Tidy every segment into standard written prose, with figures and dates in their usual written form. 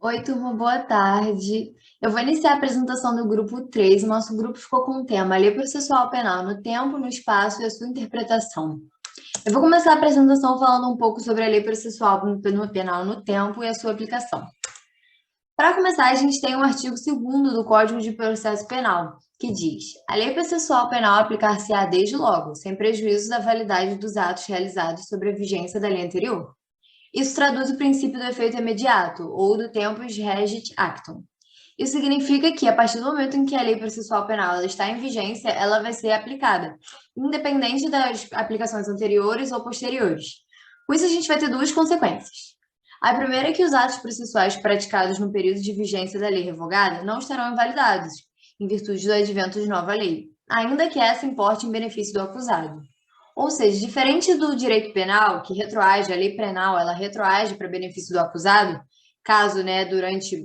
Oi, turma, boa tarde. Eu vou iniciar a apresentação do grupo 3. O nosso grupo ficou com o tema Lei Processual Penal no tempo, no espaço e a sua interpretação. Eu vou começar a apresentação falando um pouco sobre a Lei Processual Penal no tempo e a sua aplicação. Para começar, a gente tem o artigo 2º do Código de Processo Penal, que diz: a Lei Processual Penal aplicar-se-á desde logo, sem prejuízo da validade dos atos realizados sobre a vigência da lei anterior. Isso traduz o princípio do efeito imediato, ou do tempus regit actum. Isso significa que, a partir do momento em que a lei processual penal ela está em vigência, ela vai ser aplicada, independente das aplicações anteriores ou posteriores. Com isso, a gente vai ter duas consequências. A primeira é que os atos processuais praticados no período de vigência da lei revogada não estarão invalidados, em virtude do advento de nova lei, ainda que essa importe em benefício do acusado. Ou seja, diferente do direito penal, que retroage, a lei penal, ela retroage para benefício do acusado, caso, durante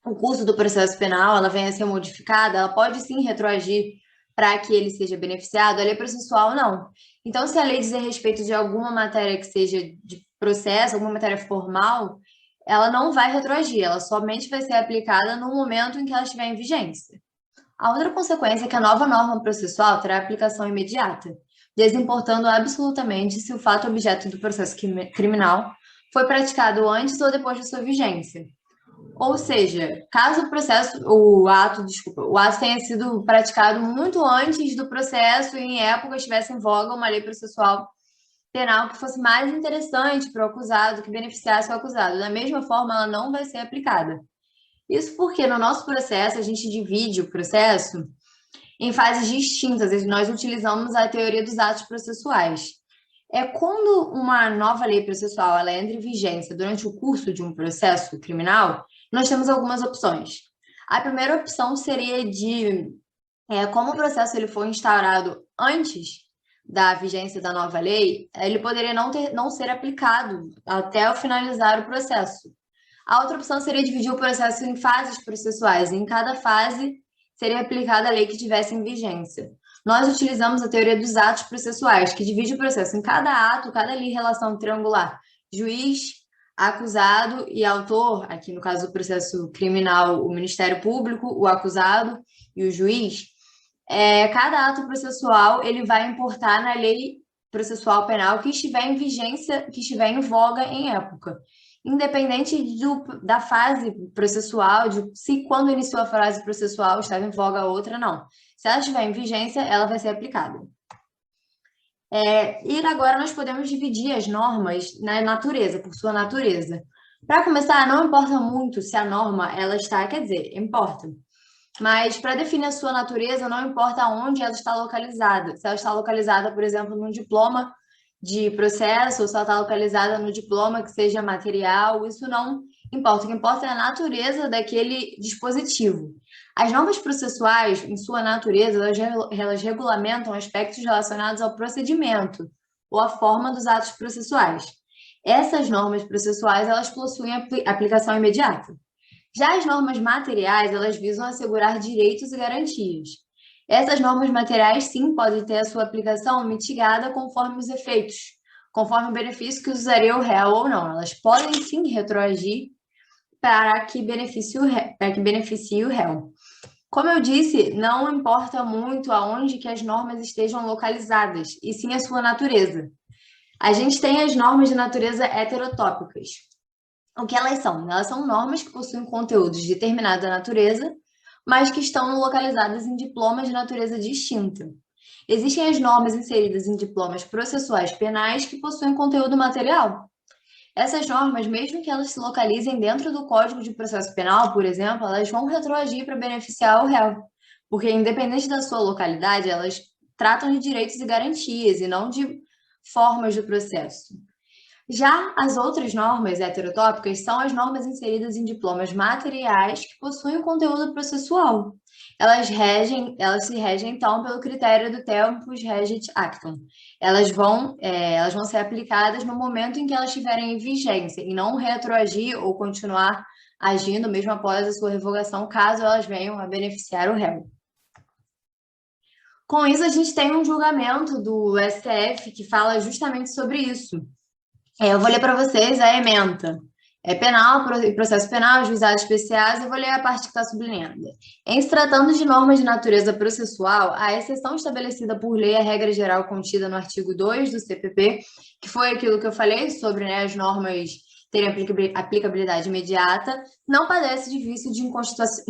o curso do processo penal, ela venha a ser modificada, ela pode sim retroagir para que ele seja beneficiado, a lei processual não. Então, se a lei dizer respeito de alguma matéria que seja de processo, alguma matéria formal, ela não vai retroagir, ela somente vai ser aplicada no momento em que ela estiver em vigência. A outra consequência é que a nova norma processual terá aplicação imediata, desimportando absolutamente se o fato objeto do processo criminal foi praticado antes ou depois de sua vigência. Ou seja, caso o ato tenha sido praticado muito antes do processo e em época estivesse em voga uma lei processual penal que fosse mais interessante para o acusado, que beneficiasse o acusado. Da mesma forma, ela não vai ser aplicada. Isso porque no nosso processo a gente divide o processo em fases distintas, e nós utilizamos a teoria dos atos processuais. É quando uma nova lei processual ela entra em vigência durante o curso de um processo criminal, nós temos algumas opções. A primeira opção seria como o processo ele foi instaurado antes da vigência da nova lei, ele poderia não ser aplicado até o finalizar o processo. A outra opção seria dividir o processo em fases processuais. Em cada fase seria aplicada a lei que tivesse em vigência. Nós utilizamos a teoria dos atos processuais, que divide o processo em cada ato, cada relação triangular, juiz, acusado e autor, aqui no caso do processo criminal, o Ministério Público, o acusado e o juiz. Cada ato processual ele vai importar na lei processual penal que estiver em vigência, que estiver em voga em época independente da fase processual, de se quando iniciou a fase processual estava em voga a outra, não. Se ela estiver em vigência, ela vai ser aplicada. E agora nós podemos dividir as normas na natureza, por sua natureza. Para começar, não importa muito se a norma ela está, quer dizer, importa. Mas para definir a sua natureza, não importa onde ela está localizada. Se ela está localizada, por exemplo, num diploma de processo, ou se ela está localizada no diploma que seja material, isso não importa. O que importa é a natureza daquele dispositivo. As normas processuais, em sua natureza, elas regulamentam aspectos relacionados ao procedimento ou à forma dos atos processuais. Essas normas processuais, elas possuem aplicação imediata. Já as normas materiais, elas visam assegurar direitos e garantias. Essas normas materiais, sim, podem ter a sua aplicação mitigada conforme os efeitos, conforme o benefício que usaria o réu ou não. Elas podem, sim, retroagir para que beneficie o réu. Como eu disse, não importa muito aonde que as normas estejam localizadas, e sim a sua natureza. A gente tem as normas de natureza heterotópicas. O que elas são? Elas são normas que possuem conteúdos de determinada natureza, mas que estão localizadas em diplomas de natureza distinta. Existem as normas inseridas em diplomas processuais penais que possuem conteúdo material. Essas normas, mesmo que elas se localizem dentro do Código de Processo Penal, por exemplo, elas vão retroagir para beneficiar o réu, porque independente da sua localidade, elas tratam de direitos e garantias e não de formas do processo. Já as outras normas heterotópicas são as normas inseridas em diplomas materiais que possuem conteúdo processual. Elas se regem, então, pelo critério do tempus regit actum. Elas vão ser aplicadas no momento em que elas estiverem em vigência e não retroagir ou continuar agindo mesmo após a sua revogação, caso elas venham a beneficiar o réu. Com isso, a gente tem um julgamento do STF que fala justamente sobre isso. Eu vou ler para vocês a ementa. Penal, processo penal, juizados especiais, eu vou ler a parte que está sublinhada. Em se tratando de normas de natureza processual, a exceção estabelecida por lei à regra geral contida no artigo 2 do CPP, que foi aquilo que eu falei sobre, né, as normas terem aplicabilidade imediata, não padece de vício de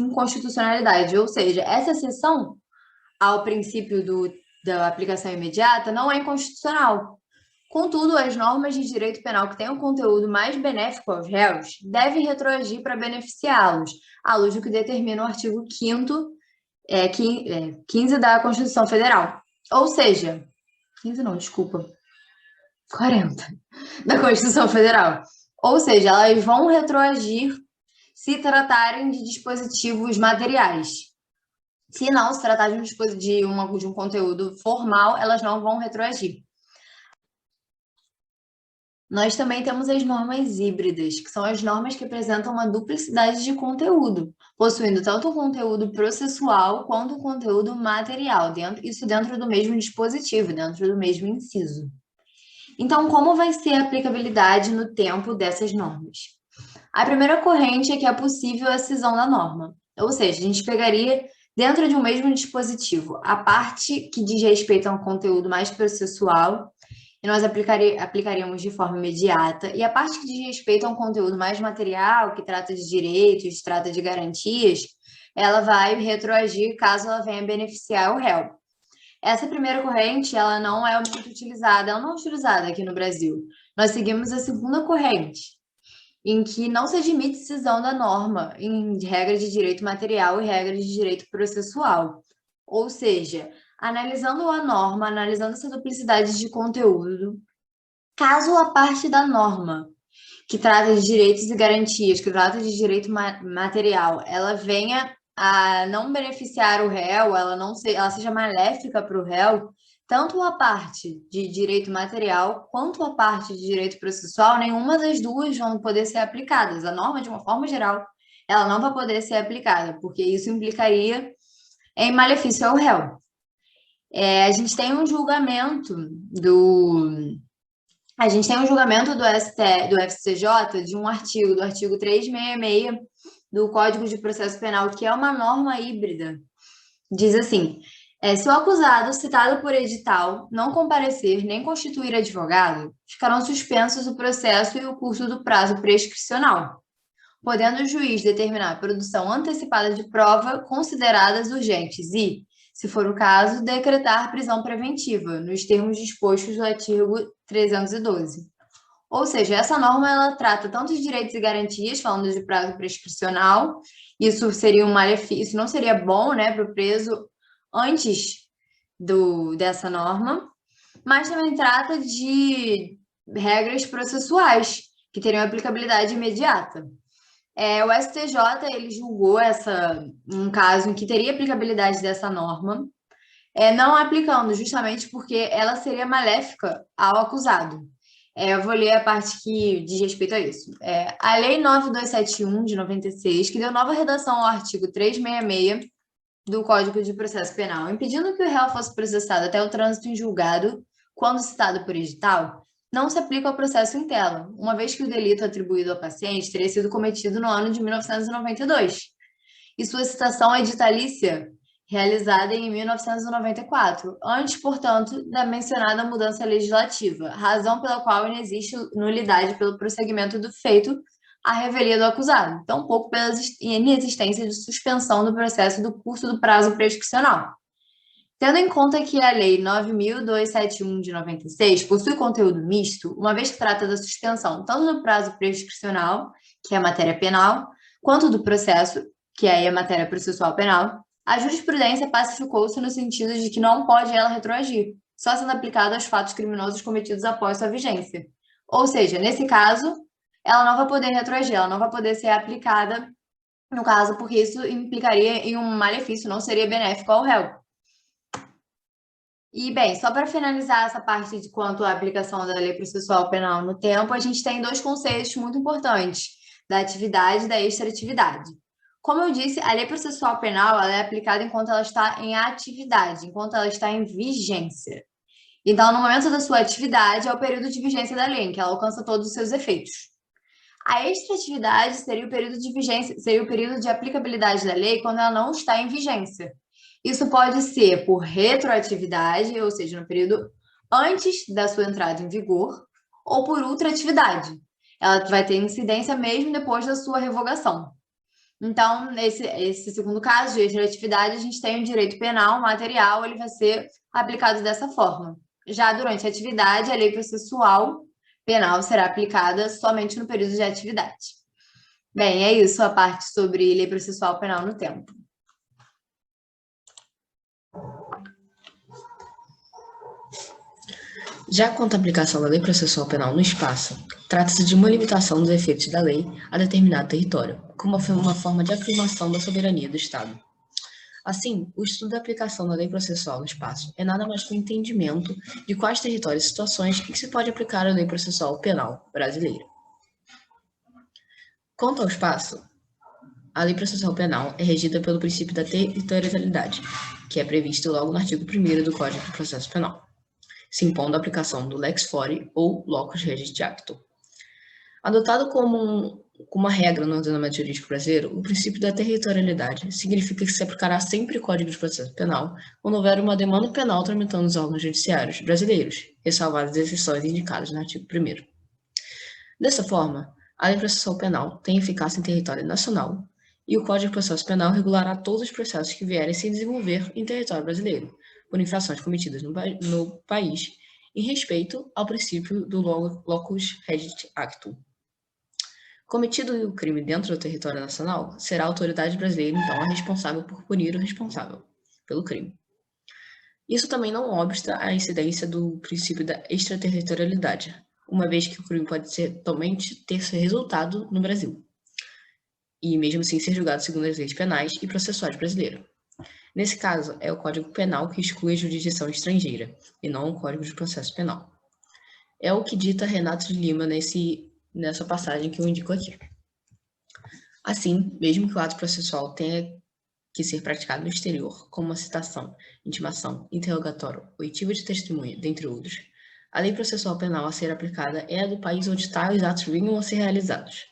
inconstitucionalidade, ou seja, essa exceção ao princípio da aplicação imediata não é inconstitucional. Contudo, as normas de direito penal que têm um conteúdo mais benéfico aos réus devem retroagir para beneficiá-los, à luz do que determina o artigo 15 da Constituição Federal. Ou seja, 15 não, desculpa, 40 da Constituição Federal. Ou seja, elas vão retroagir se tratarem de dispositivos materiais. Se não se tratar de um conteúdo formal, elas não vão retroagir. Nós também temos as normas híbridas, que são as normas que apresentam uma duplicidade de conteúdo, possuindo tanto o conteúdo processual quanto o conteúdo material, isso dentro do mesmo dispositivo, dentro do mesmo inciso. Então, como vai ser a aplicabilidade no tempo dessas normas? A primeira corrente é que é possível a cisão da norma, ou seja, a gente pegaria dentro de um mesmo dispositivo a parte que diz respeito a um conteúdo mais processual e nós aplicaríamos de forma imediata, e a parte que diz respeito a um conteúdo mais material, que trata de direitos, trata de garantias, ela vai retroagir caso ela venha beneficiar o réu. Essa primeira corrente, ela não é muito utilizada, ela não é utilizada aqui no Brasil. Nós seguimos a segunda corrente, em que não se admite cisão da norma em regra de direito material e regra de direito processual. Ou seja, analisando a norma, analisando essa duplicidade de conteúdo, caso a parte da norma que trata de direitos e garantias, que trata de direito material, ela venha a não beneficiar o réu, ela seja maléfica para o réu, tanto a parte de direito material quanto a parte de direito processual, nenhuma das duas vão poder ser aplicadas. A norma, de uma forma geral, ela não vai poder ser aplicada, porque isso implicaria em malefício ao réu. A gente tem um julgamento do FCJ de um artigo, do artigo 366 do Código de Processo Penal, que é uma norma híbrida. Diz assim: se o acusado, citado por edital, não comparecer nem constituir advogado, ficarão suspensos o processo e o curso do prazo prescricional, podendo o juiz determinar a produção antecipada de prova consideradas urgentes e, se for o caso, decretar prisão preventiva, nos termos dispostos do artigo 312. Ou seja, essa norma ela trata tanto de direitos e garantias, falando de prazo prescricional, isso seria um malefício, isso não seria bom, né, para o preso antes dessa norma, mas também trata de regras processuais, que teriam aplicabilidade imediata. O STJ ele julgou um caso em que teria aplicabilidade dessa norma, não aplicando, justamente porque ela seria maléfica ao acusado. Eu vou ler a parte que diz respeito a isso. A Lei 9271, de 96, que deu nova redação ao artigo 366 do Código de Processo Penal, impedindo que o réu fosse processado até o trânsito em julgado, quando citado por edital, não se aplica ao processo em tela, uma vez que o delito atribuído ao paciente teria sido cometido no ano de 1992, e sua citação é editalícia, realizada em 1994, antes, portanto, da mencionada mudança legislativa, razão pela qual não existe nulidade pelo prosseguimento do feito à revelia do acusado, tampouco pela inexistência de suspensão do processo do curso do prazo prescricional. Tendo em conta que a Lei 9.271 de 96 possui conteúdo misto, uma vez que trata da suspensão tanto do prazo prescricional, que é a matéria penal, quanto do processo, que aí é a matéria processual penal, a jurisprudência pacificou-se no sentido de que não pode ela retroagir, só sendo aplicada aos fatos criminosos cometidos após sua vigência. Ou seja, nesse caso, ela não vai poder retroagir, ela não vai poder ser aplicada, no caso, porque isso implicaria em um malefício, não seria benéfico ao réu. E, bem, só para finalizar essa parte de quanto à aplicação da lei processual penal no tempo, a gente tem dois conceitos muito importantes, da atividade e da extratividade. Como eu disse, a lei processual penal ela é aplicada enquanto ela está em atividade, enquanto ela está em vigência. Então, no momento da sua atividade, é o período de vigência da lei, em que ela alcança todos os seus efeitos. A extratividade seria o período de vigência, seria o período de aplicabilidade da lei quando ela não está em vigência. Isso pode ser por retroatividade, ou seja, no período antes da sua entrada em vigor, ou por ultratividade. Ela vai ter incidência mesmo depois da sua revogação. Então, esse segundo caso de retroatividade, a gente tem o direito penal material, ele vai ser aplicado dessa forma. Já durante a atividade, a lei processual penal será aplicada somente no período de atividade. Bem, é isso a parte sobre lei processual penal no tempo. Já quanto à aplicação da lei processual penal no espaço, trata-se de uma limitação dos efeitos da lei a determinado território, como uma forma de afirmação da soberania do Estado. Assim, o estudo da aplicação da lei processual no espaço é nada mais que um entendimento de quais territórios e situações em que se pode aplicar a lei processual penal brasileira. Quanto ao espaço, a lei processual penal é regida pelo princípio da territorialidade, que é previsto logo no artigo 1º do Código de Processo Penal, se impondo a aplicação do lex fori ou locus regit actum. Adotado como uma regra no ordenamento jurídico brasileiro, o princípio da territorialidade significa que se aplicará sempre o Código de Processo Penal quando houver uma demanda penal tramitando nos órgãos judiciários brasileiros, ressalvadas as exceções indicadas no artigo 1º. Dessa forma, a lei processual penal tem eficácia em território nacional e o Código de Processo Penal regulará todos os processos que vierem se desenvolver em território brasileiro, por infrações cometidas no país, em respeito ao princípio do locus regit actum. Cometido o crime dentro do território nacional, será a autoridade brasileira, então, a responsável por punir o responsável pelo crime. Isso também não obsta à incidência do princípio da extraterritorialidade, uma vez que o crime pode ser totalmente ter seu resultado no Brasil, e mesmo assim ser julgado segundo as leis penais e processuais brasileiras. Nesse caso, é o Código Penal que exclui a jurisdição estrangeira, e não o Código de Processo Penal. É o que dita Renato de Lima nessa passagem que eu indico aqui. Assim, mesmo que o ato processual tenha que ser praticado no exterior, como uma citação, intimação, interrogatório, oitiva de testemunha, dentre outros, a lei processual penal a ser aplicada é a do país onde tais atos venham a ser realizados.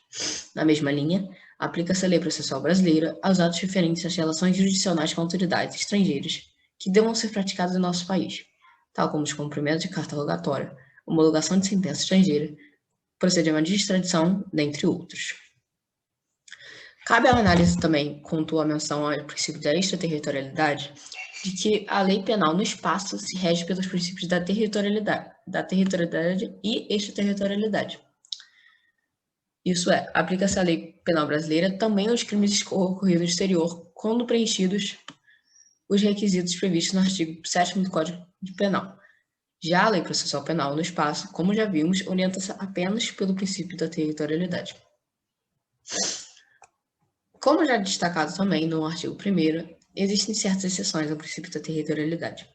Na mesma linha, aplica-se a lei processual brasileira aos atos referentes às relações jurisdicionais com autoridades estrangeiras que devam ser praticados em nosso país, tal como os cumprimentos de carta rogatória, homologação de sentença estrangeira, procedimento de extradição, dentre outros. Cabe à análise também, quanto à menção ao princípio da extraterritorialidade, de que a lei penal no espaço se rege pelos princípios da territorialidade e extraterritorialidade. Isso é, aplica-se a lei penal brasileira também aos crimes ocorridos no exterior, quando preenchidos os requisitos previstos no artigo 7º do Código Penal. Já a lei processual penal no espaço, como já vimos, orienta-se apenas pelo princípio da territorialidade. Como já destacado também no artigo 1º, existem certas exceções ao princípio da territorialidade.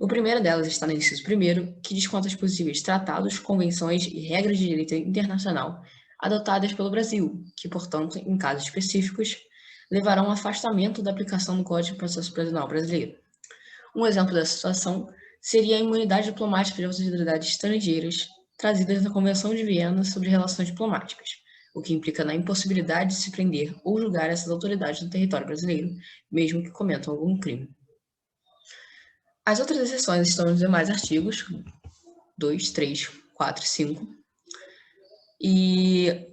O primeiro delas está no inciso 1º, que diz quanto aos possíveis tratados, convenções e regras de direito internacional adotadas pelo Brasil, que, portanto, em casos específicos, levarão ao afastamento da aplicação do Código de Processo Penal brasileiro. Um exemplo dessa situação seria a imunidade diplomática de autoridades estrangeiras trazidas na Convenção de Viena sobre Relações Diplomáticas, o que implica na impossibilidade de se prender ou julgar essas autoridades no território brasileiro, mesmo que cometam algum crime. As outras exceções estão nos demais artigos 2, 3, 4 e 5, e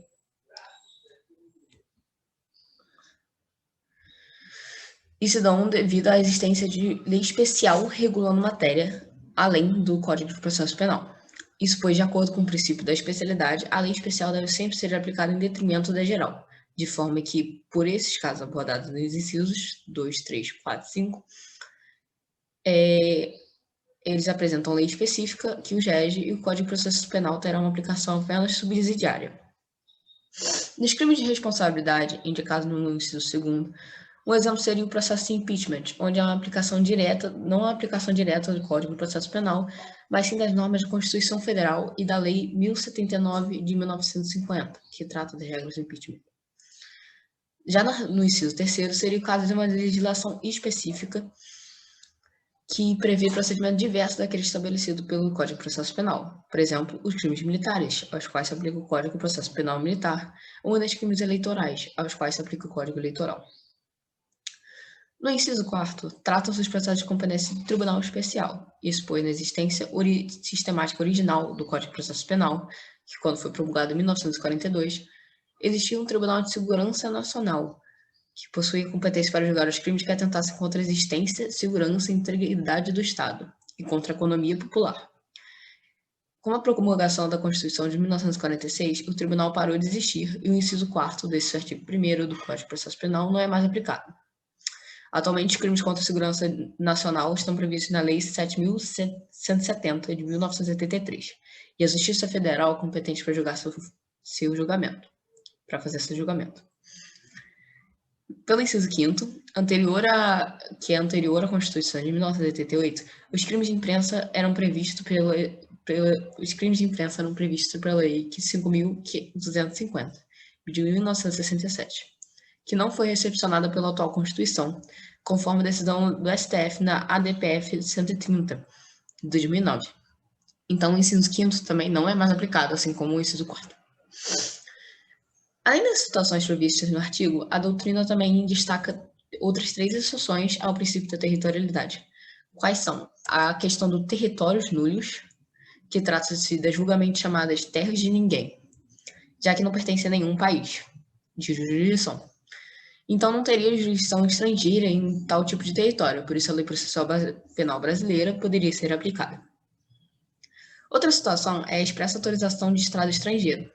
se dão devido à existência de lei especial regulando matéria, além do Código de Processo Penal. Isso pois, de acordo com o princípio da especialidade, a lei especial deve sempre ser aplicada em detrimento da geral, de forma que, por esses casos abordados nos incisos 2, 3, 4 e 5, eles apresentam lei específica que os rege e o Código de Processo Penal terá uma aplicação apenas subsidiária. Nos crimes de responsabilidade, indicados no inciso 2º, um exemplo seria o processo de impeachment, onde há uma aplicação direta, não a aplicação direta do Código de Processo Penal, mas sim das normas da Constituição Federal e da Lei 1079 de 1950, que trata das regras do impeachment. Já no inciso 3º seria o caso de uma legislação específica que prevê procedimento diverso daquele estabelecido pelo Código de Processo Penal. Por exemplo, os crimes militares, aos quais se aplica o Código de Processo Penal Militar, ou os crimes eleitorais, aos quais se aplica o Código Eleitoral. No inciso 4º, tratam-se os processos de competência do Tribunal Especial. Isso pois na existência sistemática original do Código de Processo Penal, que quando foi promulgado em 1942, existia um Tribunal de Segurança Nacional, que possuía competência para julgar os crimes que atentassem contra a existência, segurança e integridade do Estado e contra a economia popular. Com a promulgação da Constituição de 1946, o tribunal parou de existir e o inciso 4º desse artigo 1º do Código de Processo Penal não é mais aplicado. Atualmente, os crimes contra a segurança nacional estão previstos na Lei 7.170, de 1983, e a Justiça Federal é competente para julgar seu julgamento, para fazer seu julgamento. Pelo inciso 5º, anterior à Constituição de 1988, os crimes de imprensa eram previstos pela Lei 5.250, de 1967, que não foi recepcionada pela atual Constituição, conforme a decisão do STF na ADPF 130, de 2009. Então, o inciso 5º também não é mais aplicado, assim como o inciso 4º. Além das situações previstas no artigo, a doutrina também destaca outras 3 exceções ao princípio da territorialidade. Quais são? A questão do territórios nulos, que trata-se das vulgarmente chamadas terras de ninguém, já que não pertence a nenhum país de jurisdição. Então, não teria jurisdição estrangeira em tal tipo de território, por isso a Lei Processual Penal brasileira poderia ser aplicada. Outra situação é a expressa autorização de Estado estrangeiro.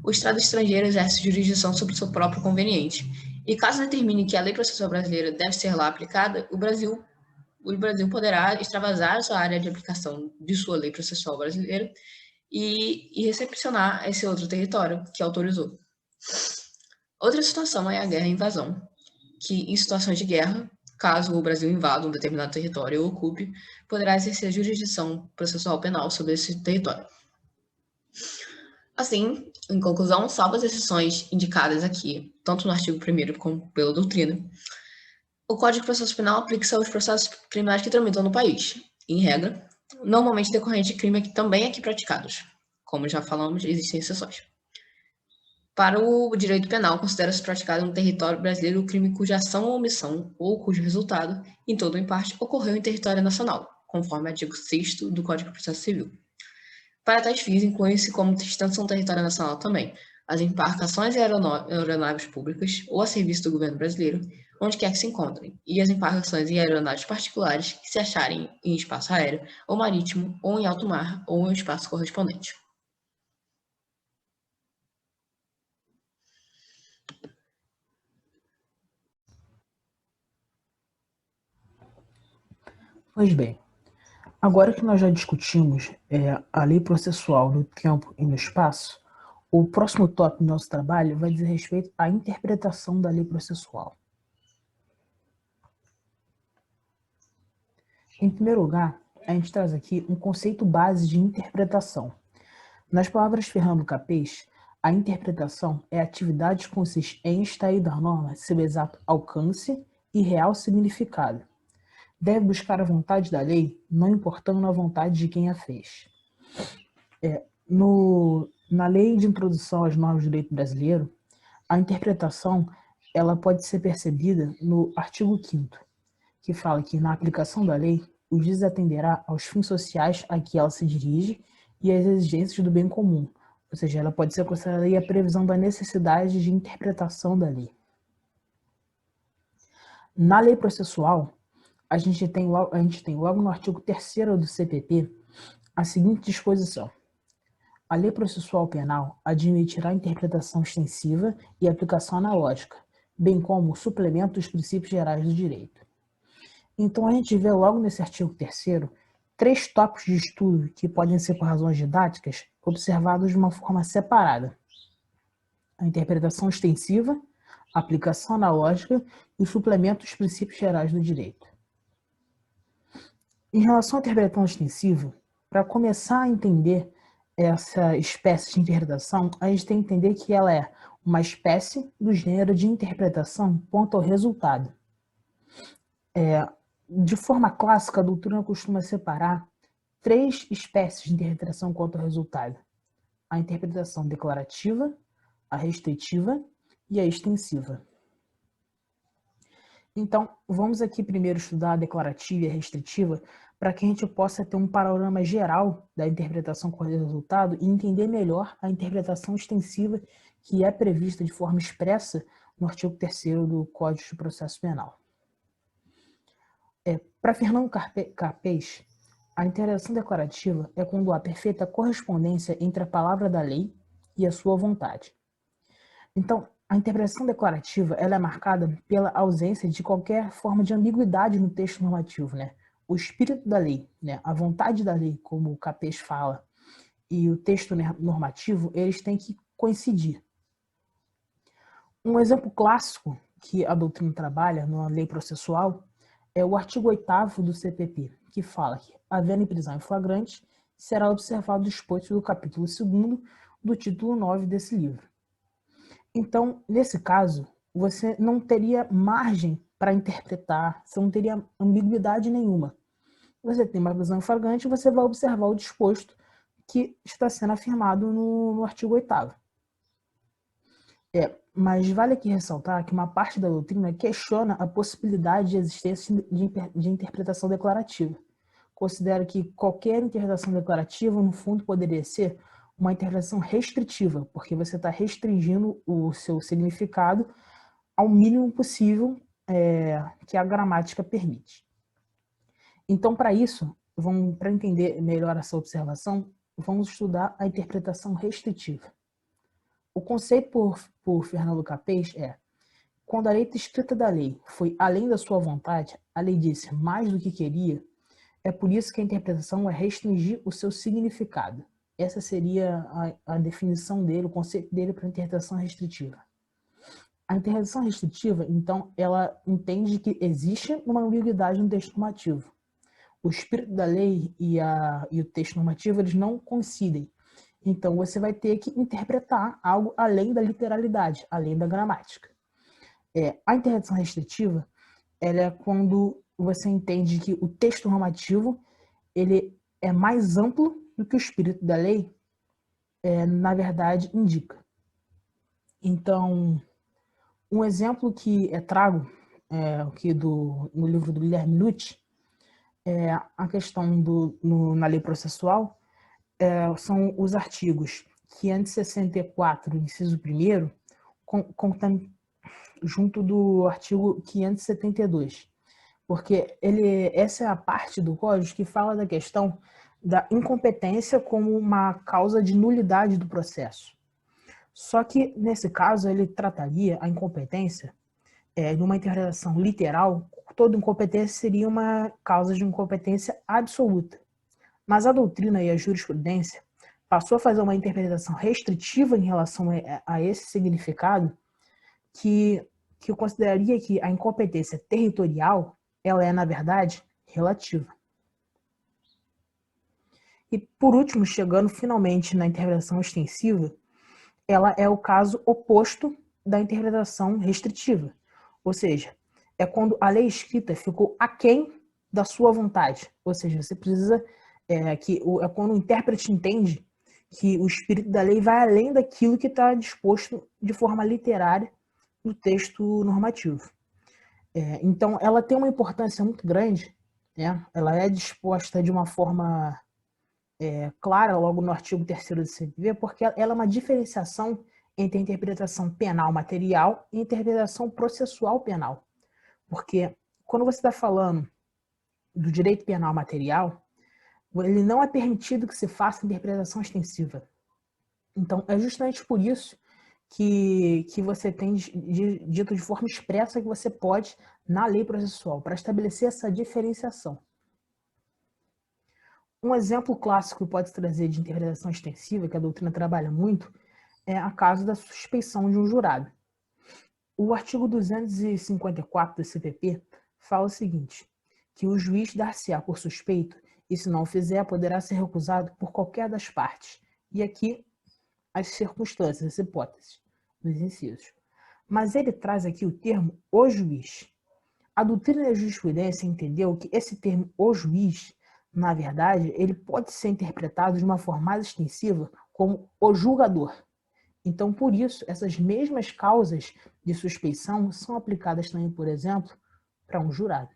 O Estado estrangeiro exerce jurisdição sobre o seu próprio conveniente, e caso determine que a Lei Processual brasileira deve ser lá aplicada, o Brasil poderá extravasar a sua área de aplicação de sua Lei Processual brasileira e recepcionar esse outro território que autorizou. Outra situação é a guerra e invasão, que em situações de guerra, caso o Brasil invada um determinado território ou ocupe, poderá exercer jurisdição processual penal sobre esse território. Assim, em conclusão, salvo as exceções indicadas aqui, tanto no artigo 1º como pela doutrina, o Código de Processo Penal aplica-se aos processos criminais que tramitam no país, em regra, normalmente decorrente de crime também aqui praticados. Como já falamos, existem exceções. Para o direito penal, considera-se praticado no território brasileiro o crime cuja ação ou omissão, ou cujo resultado, em todo ou em parte, ocorreu em território nacional, conforme o artigo 6º do Código de Processo Civil. Para tais fins, inclui-se como extensão território nacional também as embarcações e aeronaves públicas ou a serviço do governo brasileiro, onde quer que se encontrem, e as embarcações e aeronaves particulares que se acharem em espaço aéreo ou marítimo, ou em alto mar, ou em espaço correspondente. Pois bem, agora que nós já discutimos a lei processual no tempo e no espaço, o próximo tópico do nosso trabalho vai dizer respeito à interpretação da lei processual. Em primeiro lugar, a gente traz aqui um conceito base de interpretação. Nas palavras Fernando Capês, a interpretação é a atividade que consiste em extrair da norma seu exato alcance e real significado. Deve buscar a vontade da lei, não importando a vontade de quem a fez. Na lei de introdução às normas do direito brasileiro, a interpretação ela pode ser percebida no artigo 5º, que fala que na aplicação da lei, o juiz atenderá aos fins sociais a que ela se dirige e às exigências do bem comum, ou seja, ela pode ser considerada a previsão da necessidade de interpretação da lei. Na lei processual, a gente tem logo no artigo 3º do CPP a seguinte disposição: a lei processual penal admitirá interpretação extensiva e aplicação analógica, bem como o suplemento dos princípios gerais do direito. Então a gente vê logo nesse artigo 3º 3 tópicos de estudo que podem ser, por razões didáticas, observados de uma forma separada: a interpretação extensiva, a aplicação analógica e o suplemento dos princípios gerais do direito. Em relação à interpretação extensiva, para começar a entender essa espécie de interpretação, a gente tem que entender que ela é uma espécie do gênero de interpretação quanto ao resultado. De forma clássica, a doutrina costuma separar 3 espécies de interpretação quanto ao resultado: a interpretação declarativa, a restritiva e a extensiva. Então, vamos aqui primeiro estudar a declarativa e a restritiva para que a gente possa ter um panorama geral da interpretação quanto ao resultado e entender melhor a interpretação extensiva que é prevista de forma expressa no artigo 3º do Código de Processo Penal. Para Fernando Capês, a interpretação declarativa é quando há perfeita correspondência entre a palavra da lei e a sua vontade. Então, a interpretação declarativa ela é marcada pela ausência de qualquer forma de ambiguidade no texto normativo, né? O espírito da lei, né? A vontade da lei, como o Capês fala, e o texto normativo, eles têm que coincidir. Um exemplo clássico que a doutrina trabalha na lei processual é o artigo 8º do CPP, que fala que, havendo prisão em flagrante, será observado o disposto do capítulo 2º do título 9 desse livro. Então, nesse caso, você não teria margem para interpretar, você não teria ambiguidade nenhuma. Você tem uma prisão em flagrante e você vai observar o disposto que está sendo afirmado no artigo 8º. Mas vale aqui ressaltar que uma parte da doutrina questiona a possibilidade de existência de interpretação declarativa. Considera que qualquer interpretação declarativa, no fundo, poderia ser uma interpretação restritiva, porque você está restringindo o seu significado ao mínimo possível que a gramática permite. Então, para isso, para entender melhor essa observação, vamos estudar a interpretação restritiva. O conceito por Fernando Capês é: quando a letra escrita da lei foi além da sua vontade, a lei disse mais do que queria, é por isso que a interpretação é restringir o seu significado. Essa seria a definição dele, o conceito dele para a interpretação restritiva. A interpretação restritiva, então, ela entende que existe uma ambiguidade no texto normativo. O espírito da lei e o texto normativo, eles não coincidem. Então, você vai ter que interpretar algo além da literalidade, além da gramática. A interpretação restritiva, ela é quando você entende que o texto normativo ele é mais amplo do que o espírito da lei, na verdade, indica. Então, um exemplo que trago aqui no livro do Guilherme Nucci é a questão na lei processual, são os artigos 564, inciso 1º, junto do artigo 572. Porque essa é a parte do Código que fala da questão da incompetência como uma causa de nulidade do processo. Só que, nesse caso, ele trataria a incompetência numa interpretação literal. Toda incompetência seria uma causa de incompetência absoluta. Mas a doutrina e a jurisprudência passou a fazer uma interpretação restritiva em relação a esse significado, que eu consideraria que a incompetência territorial ela é, na verdade, relativa. E, por último, chegando finalmente na interpretação extensiva, ela é o caso oposto da interpretação restritiva. Ou seja, é quando a lei escrita ficou aquém da sua vontade. Ou seja, você precisa quando o intérprete entende que o espírito da lei vai além daquilo que está disposto de forma literária no texto normativo. Então, ela tem uma importância muito grande, né? Ela é disposta de uma forma clara, logo no artigo 3º do CPP, porque ela é uma diferenciação entre a interpretação penal material e a interpretação processual penal. Porque quando você está falando do direito penal material, ele não é permitido que se faça interpretação extensiva. Então, é justamente por isso que você tem dito de forma expressa que você pode, na lei processual, para estabelecer essa diferenciação. Um exemplo clássico que pode trazer de interpretação extensiva, que a doutrina trabalha muito, é a caso da suspeição de um jurado. O artigo 254 do CPP fala o seguinte, que o juiz dar-se-á por suspeito e, se não o fizer, poderá ser recusado por qualquer das partes. E aqui as circunstâncias, as hipóteses dos incisos. Mas ele traz aqui o termo o juiz. A doutrina da jurisprudência entendeu que esse termo, o juiz, na verdade, ele pode ser interpretado de uma forma mais extensiva como o julgador. Então, por isso, essas mesmas causas de suspeição são aplicadas também, por exemplo, para um jurado.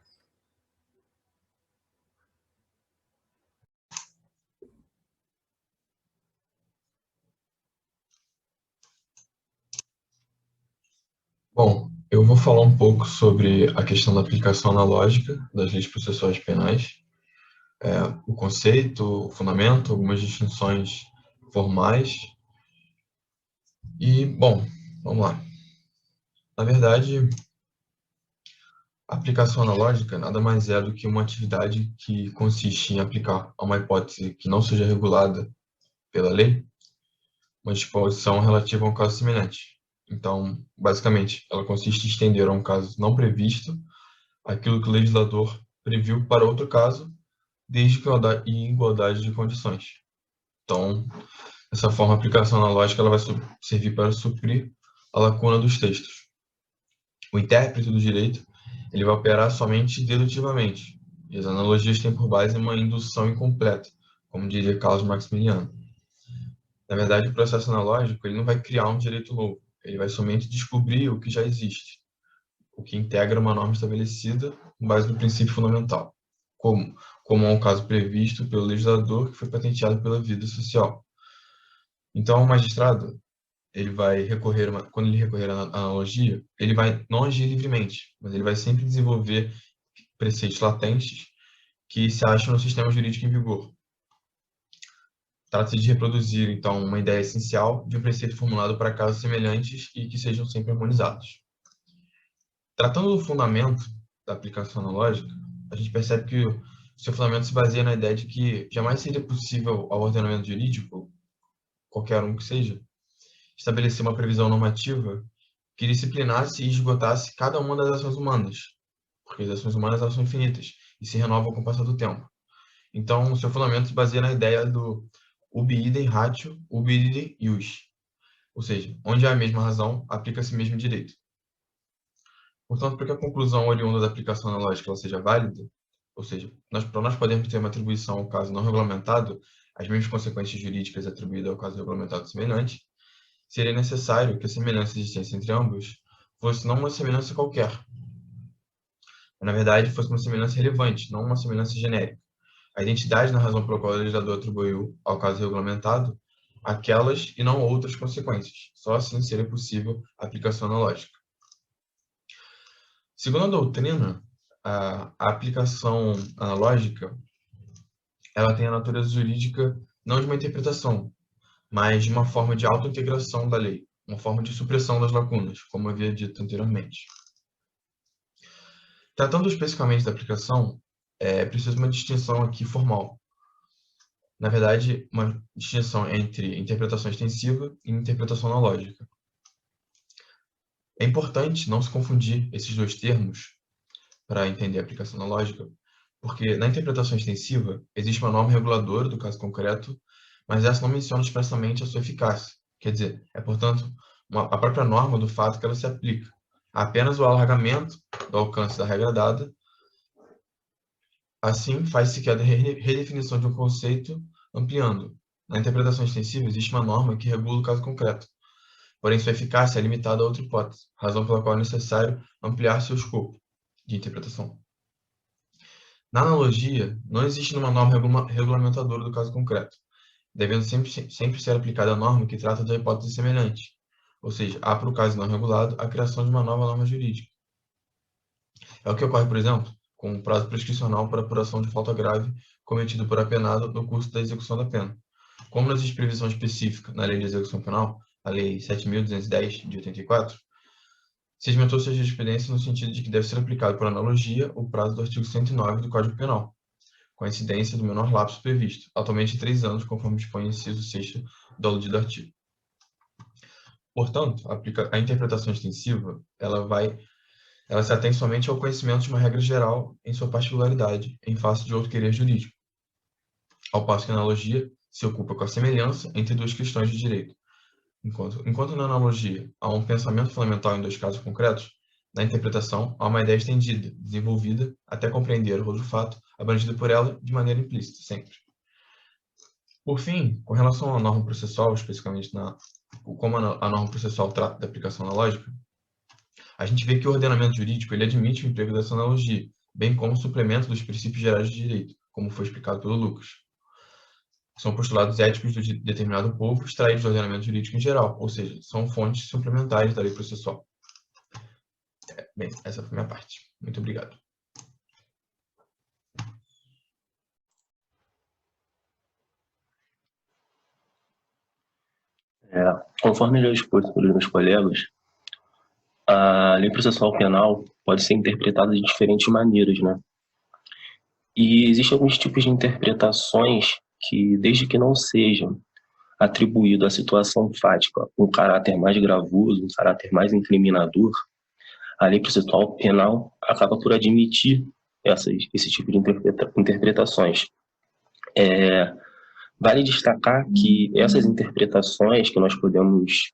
Bom, eu vou falar um pouco sobre a questão da aplicação analógica das leis processuais penais, o conceito, o fundamento, algumas distinções formais. E, bom, vamos lá. Na verdade, a aplicação analógica nada mais é do que uma atividade que consiste em aplicar a uma hipótese que não seja regulada pela lei uma disposição relativa a um caso semelhante. Então, basicamente, ela consiste em estender a um caso não previsto aquilo que o legislador previu para outro caso, desde que em igualdade de condições. Então, dessa forma, a aplicação analógica ela vai servir para suprir a lacuna dos textos. O intérprete do direito ele vai operar somente dedutivamente, e as analogias têm por base uma indução incompleta, como diria Carlos Maximiliano. Na verdade, o processo analógico ele não vai criar um direito novo, ele vai somente descobrir o que já existe, o que integra uma norma estabelecida com base no princípio fundamental, como é um caso previsto pelo legislador que foi patenteado pela vida social. Então, o magistrado, quando ele recorrer à analogia, ele vai não agir livremente, mas ele vai sempre desenvolver preceitos latentes que se acham no sistema jurídico em vigor. Trata-se de reproduzir, então, uma ideia essencial de um preceito formulado para casos semelhantes e que sejam sempre harmonizados. Tratando do fundamento da aplicação analógica, a gente percebe que o seu fundamento se baseia na ideia de que jamais seria possível ao ordenamento jurídico, qualquer um que seja, estabelecer uma previsão normativa que disciplinasse e esgotasse cada uma das ações humanas, porque as ações humanas elas são infinitas e se renovam com o passar do tempo. Então, o seu fundamento se baseia na ideia do ubi idem ratio, ubi idem ius, ou seja, onde há a mesma razão, aplica-se o mesmo direito. Portanto, para que a conclusão oriunda da aplicação analógica ela seja válida, ou seja, para nós podermos ter uma atribuição ao caso não regulamentado, as mesmas consequências jurídicas atribuídas ao caso regulamentado semelhante, seria necessário que a semelhança existente entre ambos fosse não uma semelhança qualquer, mas, na verdade, fosse uma semelhança relevante, não uma semelhança genérica. A identidade na razão pela qual o legislador atribuiu ao caso regulamentado aquelas e não outras consequências. Só assim seria possível a aplicação analógica. Segundo a doutrina, a aplicação analógica ela tem a natureza jurídica não de uma interpretação, mas de uma forma de autointegração da lei, uma forma de supressão das lacunas, como eu havia dito anteriormente. Tratando especificamente da aplicação, é preciso uma distinção aqui formal. Na verdade, uma distinção entre interpretação extensiva e interpretação analógica. É importante não se confundir esses dois termos para entender a aplicação analógica, porque na interpretação extensiva existe uma norma reguladora do caso concreto, mas essa não menciona expressamente a sua eficácia. Quer dizer, é, portanto, a própria norma do fato que ela se aplica. Há apenas o alargamento do alcance da regra dada. Assim, faz-se que a redefinição de um conceito ampliando. Na interpretação extensiva, existe uma norma que regula o caso concreto, porém sua eficácia é limitada a outra hipótese, razão pela qual é necessário ampliar seu escopo de interpretação. Na analogia, não existe uma norma regulamentadora do caso concreto, devendo sempre ser aplicada a norma que trata da hipótese semelhante, ou seja, há para o caso não regulado a criação de uma nova norma jurídica. É o que ocorre, por exemplo, com o prazo prescricional para apuração de falta grave cometido por apenado no curso da execução da pena. Como não existe previsão específica na Lei de Execução Penal, a Lei 7.210, de 84, se esmentou sua jurisprudência no sentido de que deve ser aplicado por analogia o prazo do artigo 109 do Código Penal, com a incidência do menor lapso previsto, atualmente 3 anos, conforme dispõe o inciso 6º do aludido artigo. Portanto, a interpretação extensiva ela se atém somente ao conhecimento de uma regra geral em sua particularidade, em face de outro querer jurídico, ao passo que a analogia se ocupa com a semelhança entre duas questões de direito. Enquanto na analogia há um pensamento fundamental em dois casos concretos, Na interpretação, há uma ideia estendida, desenvolvida até compreender o rol do fato, abrangido por ela de maneira implícita, sempre. Por fim, com relação à norma processual, especificamente como a norma processual trata da aplicação analógica, a gente vê que o ordenamento jurídico ele admite o emprego dessa analogia, bem como o suplemento dos princípios gerais de direito, como foi explicado pelo Lucas. São postulados éticos de determinado povo extraídos do ordenamento jurídico em geral, ou seja, são fontes suplementares da lei processual. Bem, essa foi a minha parte. Muito obrigado. Conforme já exposto pelos meus colegas, a lei processual penal pode ser interpretada de diferentes maneiras, né? E existem alguns tipos de interpretações que, desde que não sejam atribuído à situação fática um caráter mais gravoso, um caráter mais incriminador, a lei processual penal acaba por admitir esse tipo de interpretações. Vale destacar que essas interpretações que nós podemos,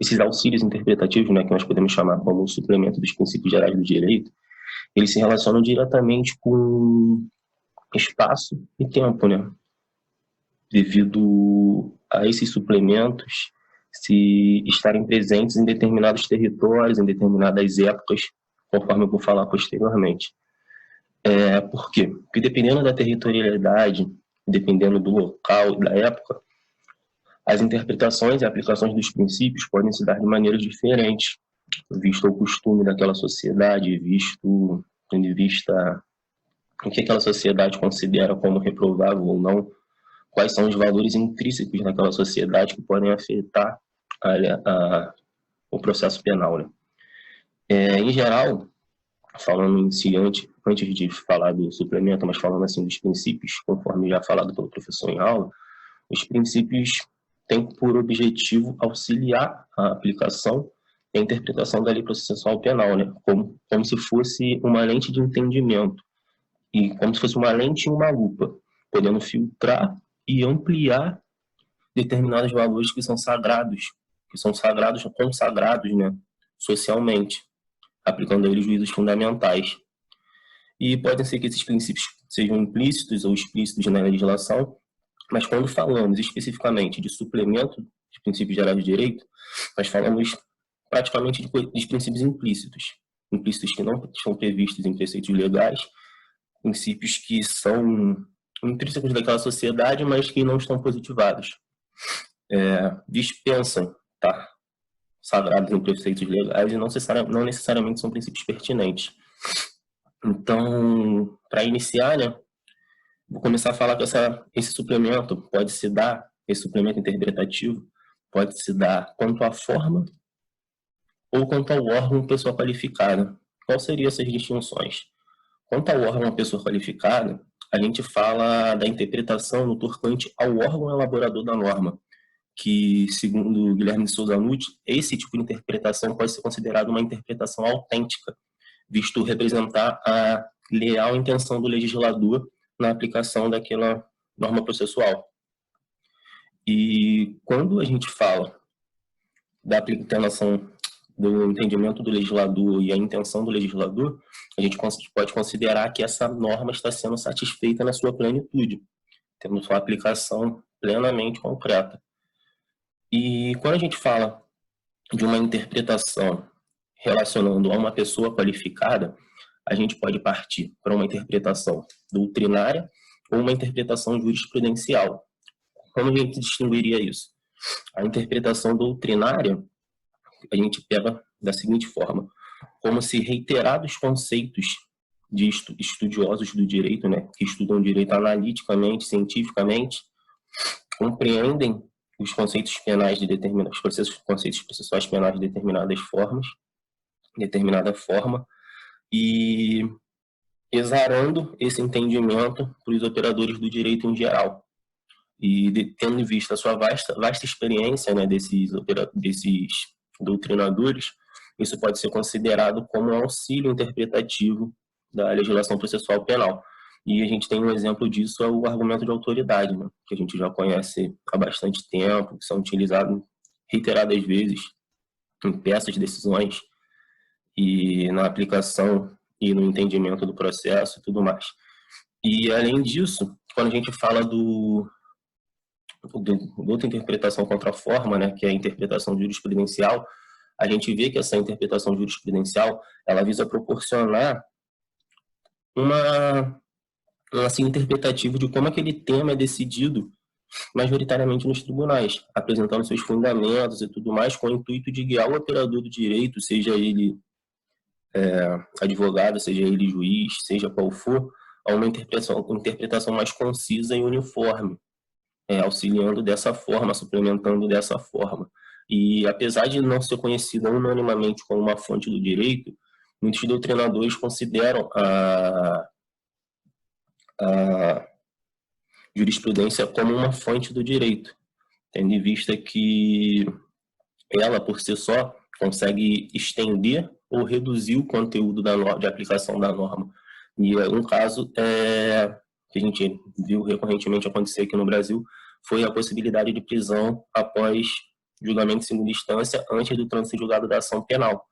esses auxílios interpretativos, né, que nós podemos chamar como suplemento dos princípios gerais do direito, eles se relacionam diretamente com espaço e tempo, né? Devido a esses suplementos se estarem presentes em determinados territórios, em determinadas épocas, conforme eu vou falar posteriormente. Por quê? Porque dependendo da territorialidade, dependendo do local e da época, as interpretações e aplicações dos princípios podem se dar de maneiras diferentes, visto o costume daquela sociedade, tendo em vista o que aquela sociedade considera como reprovável ou não, quais são os valores intrínsecos naquela sociedade que podem afetar o processo penal, né? Em geral, falando em si, antes de falar do suplemento, mas falando assim dos princípios, conforme já falado pelo professor em aula, os princípios têm por objetivo auxiliar a aplicação e a interpretação da lei processual penal, né? Como se fosse uma lente de entendimento, e como se fosse uma lente e uma lupa, podendo filtrar e ampliar determinados valores que são consagrados, né, socialmente, aplicando a eles juízos fundamentais. E pode ser que esses princípios sejam implícitos ou explícitos na legislação, mas quando falamos especificamente de suplemento de princípios gerais de direito, nós falamos praticamente de princípios implícitos que não estão previstos em preceitos legais, princípios que são intrínsecos daquela sociedade, mas que não estão positivados. Dispensam, tá? Sagrados em preceitos legais e não necessariamente são princípios pertinentes. Então, para iniciar, né, vou começar a falar que esse suplemento interpretativo, pode se dar quanto à forma ou quanto ao órgão pessoa qualificada. Qual seriam essas distinções? Quanto ao órgão pessoa qualificada, a gente fala da interpretação no tocante ao órgão elaborador da norma, que, segundo Guilherme de Souza Nutt, esse tipo de interpretação pode ser considerado uma interpretação autêntica, visto representar a leal intenção do legislador na aplicação daquela norma processual. E quando a gente fala da aplicação do entendimento do legislador e a intenção do legislador, a gente pode considerar que essa norma está sendo satisfeita na sua plenitude, tendo sua aplicação plenamente concreta. E quando a gente fala de uma interpretação relacionando a uma pessoa qualificada, a gente pode partir para uma interpretação doutrinária ou uma interpretação jurisprudencial. Como a gente distinguiria isso? A interpretação doutrinária a gente pega da seguinte forma: como se reiterados conceitos de estudiosos do direito, né, que estudam direito analiticamente, cientificamente, compreendem os conceitos penais de conceitos processuais penais de determinada forma, e exarando esse entendimento para os operadores do direito em geral. E tendo em vista a sua vasta experiência, né, desses doutrinadores, isso pode ser considerado como um auxílio interpretativo da legislação processual penal. E a gente tem um exemplo disso, é o argumento de autoridade, né, que a gente já conhece há bastante tempo, que são utilizados reiteradas vezes em peças de decisões e na aplicação e no entendimento do processo e tudo mais. E, além disso, quando a gente fala de outra interpretação contra a forma, né, que é a interpretação jurisprudencial, a gente vê que essa interpretação jurisprudencial ela visa proporcionar assim, interpretativo de como aquele tema é decidido majoritariamente nos tribunais, apresentando seus fundamentos e tudo mais, com o intuito de guiar o operador do direito, seja ele advogado, seja ele juiz, seja qual for, a uma interpretação mais concisa e uniforme, auxiliando dessa forma, suplementando dessa forma. E apesar de não ser conhecida unanimamente como uma fonte do direito, muitos doutrinadores consideram a jurisprudência como uma fonte do direito, tendo em vista que ela, por si só, consegue estender ou reduzir o conteúdo de aplicação da norma. E um caso que a gente viu recorrentemente acontecer aqui no Brasil foi a possibilidade de prisão após julgamento em segunda instância antes do trânsito em julgado da ação penal,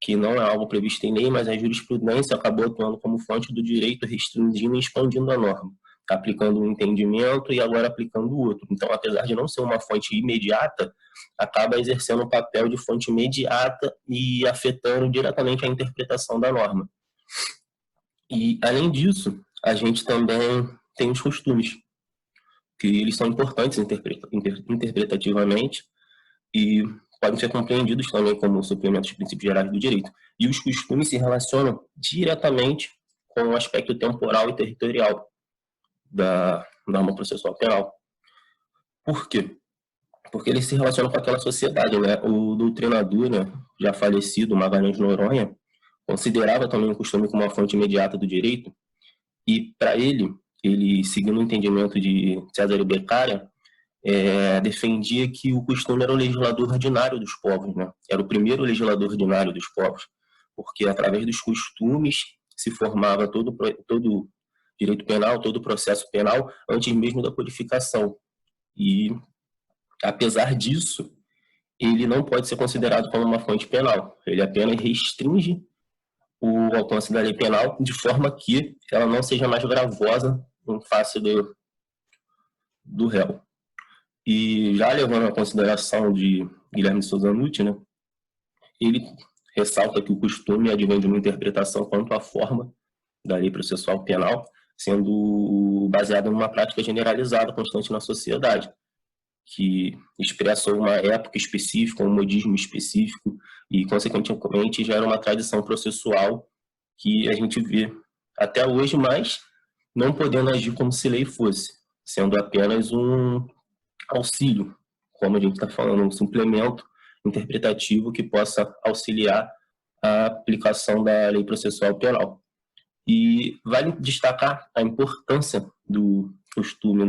que não é algo previsto em lei, mas a jurisprudência acabou atuando como fonte do direito, restringindo e expandindo a norma, aplicando um entendimento e agora aplicando o outro. Então, apesar de não ser uma fonte imediata, acaba exercendo um papel de fonte imediata e afetando diretamente a interpretação da norma. E, além disso, a gente também tem os costumes, que eles são importantes interpretativamente e podem ser compreendidos também como suplementos de princípios gerais do direito. E os costumes se relacionam diretamente com o aspecto temporal e territorial da norma processual penal. Por quê? Porque eles se relacionam com aquela sociedade, né? O doutrinador, né, já falecido, Magalhães Noronha, considerava também o costume como uma fonte imediata do direito, e para ele, seguindo o entendimento de César Beccaria, defendia que o costume era o legislador ordinário dos povos, né? Era o primeiro legislador ordinário dos povos, porque através dos costumes se formava todo direito penal, todo processo penal, antes mesmo da codificação. E, apesar disso, ele não pode ser considerado como uma fonte penal. Ele apenas restringe o alcance da lei penal de forma que ela não seja mais gravosa em face do réu. E já levando a consideração de Guilherme Souza Nutti, né, ele ressalta que o costume advém de uma interpretação quanto à forma da lei processual penal, sendo baseada numa prática generalizada, constante na sociedade, que expressa uma época específica, um modismo específico e, consequentemente, gera uma tradição processual que a gente vê até hoje, mas não podendo agir como se lei fosse, sendo apenas um auxílio, como a gente está falando, um suplemento interpretativo que possa auxiliar a aplicação da lei processual penal. E vale destacar a importância do costume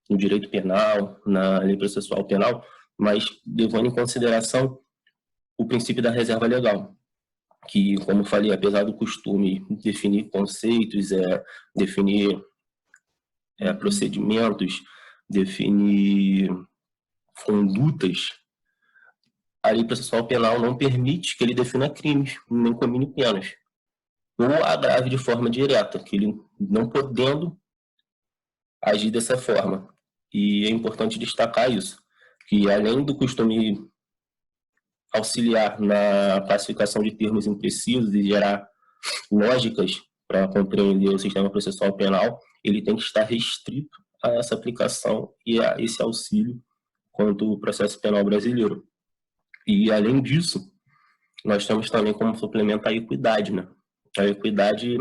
no direito penal, na lei processual penal, mas levando em consideração o princípio da reserva legal, que, como falei, apesar do costume definir conceitos, definir procedimentos, definir condutas, a lei processual penal não permite que ele defina crimes, nem comine penas, ou agrave de forma direta, que ele não podendo agir dessa forma. E é importante destacar isso, que além do costume auxiliar na classificação de termos imprecisos e gerar lógicas para compreender o sistema processual penal, ele tem que estar restrito a essa aplicação e a esse auxílio quanto ao processo penal brasileiro. E, além disso, nós temos também como suplemento a equidade, né? A equidade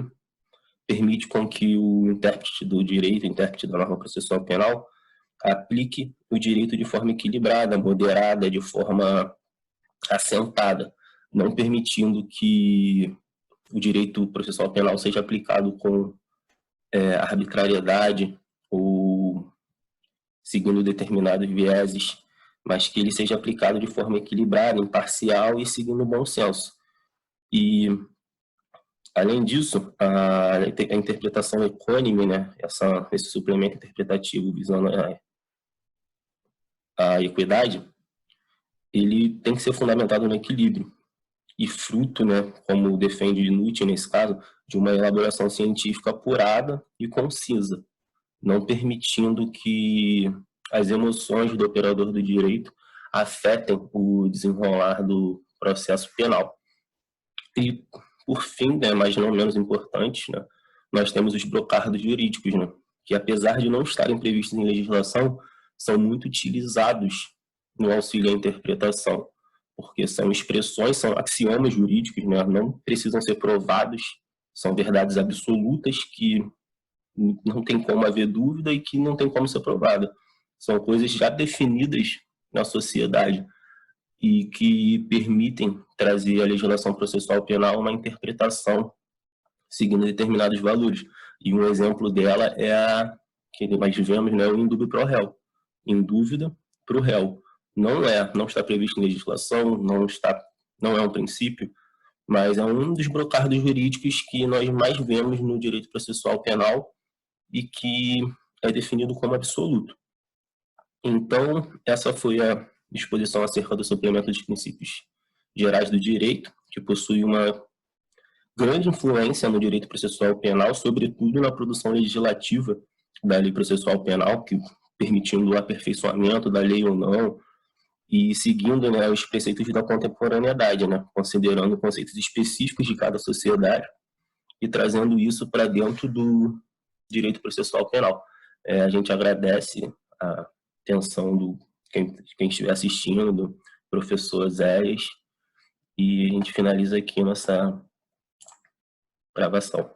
permite com que o intérprete do direito, o intérprete da norma processual penal, aplique o direito de forma equilibrada, moderada, de forma assentada, não permitindo que o direito processual penal seja aplicado com arbitrariedade ou seguindo determinados vieses, mas que ele seja aplicado de forma equilibrada, imparcial e seguindo o bom senso. E, além disso, a interpretação equânime, né, esse suplemento interpretativo visando a equidade, ele tem que ser fundamentado no equilíbrio. e fruto, né, como defende Nutt nesse caso, de uma elaboração científica apurada e concisa, não permitindo que as emoções do operador do direito afetem o desenrolar do processo penal. E, por fim, né, mas não menos importante, né, nós temos os brocardos jurídicos, né, que, apesar de não estarem previstos em legislação, são muito utilizados no auxílio à interpretação, porque são expressões, são axiomas jurídicos, né, não precisam ser provados, são verdades absolutas que não tem como haver dúvida e que não tem como ser provada. São coisas já definidas na sociedade e que permitem trazer a legislação processual penal uma interpretação seguindo determinados valores. E um exemplo dela é a que nós vemos, né, o indúbio pro réu. Em dúvida para o réu. Não está previsto em legislação, não é um princípio, mas é um dos brocardos jurídicos que nós mais vemos no direito processual penal e que é definido como absoluto. Então, essa foi a disposição acerca do suplemento de princípios gerais do direito, que possui uma grande influência no direito processual penal, sobretudo na produção legislativa da lei processual penal, que permitindo o aperfeiçoamento da lei ou não, e seguindo, né, os preceitos da contemporaneidade, né, considerando conceitos específicos de cada sociedade e trazendo isso para dentro do direito processual penal. A gente agradece a atenção do quem estiver assistindo, do professor Zéias, e a gente finaliza aqui nossa gravação.